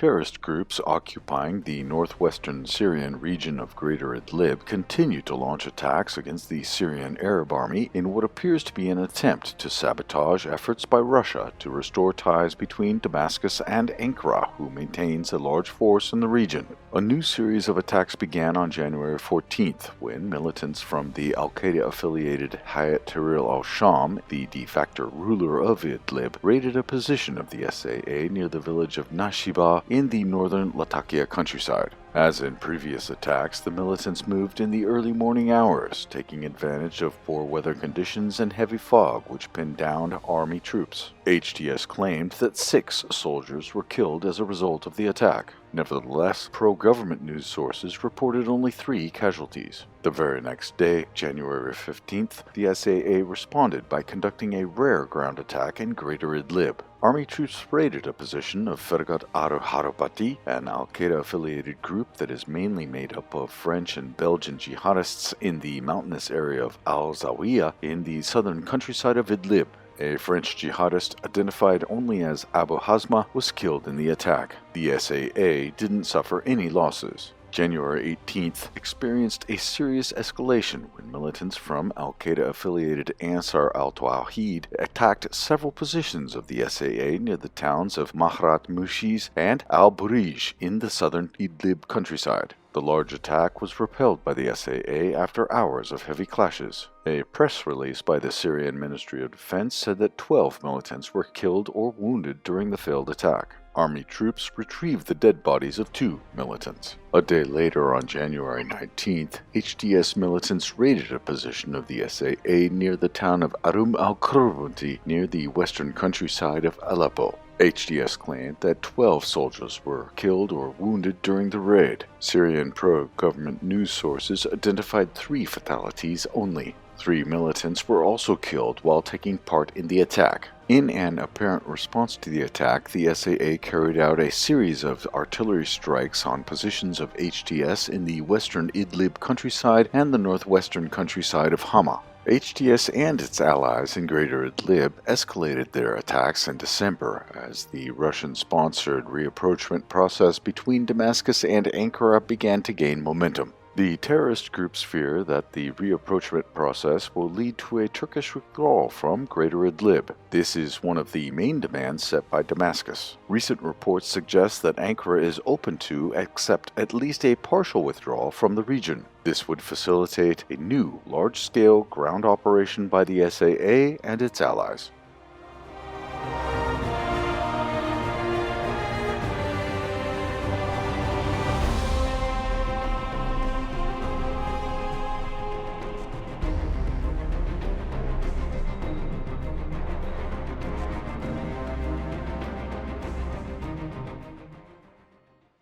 Terrorist groups occupying the northwestern Syrian region of Greater Idlib continue to launch attacks against the Syrian Arab Army in what appears to be an attempt to sabotage efforts by Russia to restore ties between Damascus and Ankara, who maintains a large force in the region. A new series of attacks began on January 14th when militants from the al-Qaeda-affiliated Hayat Tahrir al-Sham, the de facto ruler of Idlib, raided a position of the SAA near the village of Nashiba in the northern Latakia countryside. As in previous attacks, the militants moved in the early morning hours, taking advantage of poor weather conditions and heavy fog which pinned down army troops. HTS claimed that 6 soldiers were killed as a result of the attack. Nevertheless, pro-government news sources reported only 3 casualties. The very next day, January 15th, the SAA responded by conducting a rare ground attack in Greater Idlib. Army troops raided a position of Fergat al-Harabati, an al-Qaeda-affiliated group that is mainly made up of French and Belgian jihadists in the mountainous area of al-Zawiya in the southern countryside of Idlib. A French jihadist, identified only as Abu Hazma, was killed in the attack. The SAA didn't suffer any losses. January 18th experienced a serious escalation when militants from al-Qaeda-affiliated Ansar al-Tawhid attacked several positions of the SAA near the towns of Mahrat Mushiz and al-Burij in the southern Idlib countryside. The large attack was repelled by the SAA after hours of heavy clashes. A press release by the Syrian Ministry of Defense said that 12 militants were killed or wounded during the failed attack. Army troops retrieved the dead bodies of 2 militants. A day later, on January 19th, HTS militants raided a position of the SAA near the town of Arum al-Kurbuti near the western countryside of Aleppo. HTS claimed that 12 soldiers were killed or wounded during the raid. Syrian pro-government news sources identified 3 fatalities only. 3 militants were also killed while taking part in the attack. In an apparent response to the attack, the SAA carried out a series of artillery strikes on positions of HTS in the western Idlib countryside and the northwestern countryside of Hama. HTS and its allies in Greater Idlib escalated their attacks in December as the Russian-sponsored reapproachment process between Damascus and Ankara began to gain momentum. The terrorist groups fear that the reapproachment process will lead to a Turkish withdrawal from Greater Idlib. This is one of the main demands set by Damascus. Recent reports suggest that Ankara is open to accept at least a partial withdrawal from the region. This would facilitate a new large-scale ground operation by the SAA and its allies.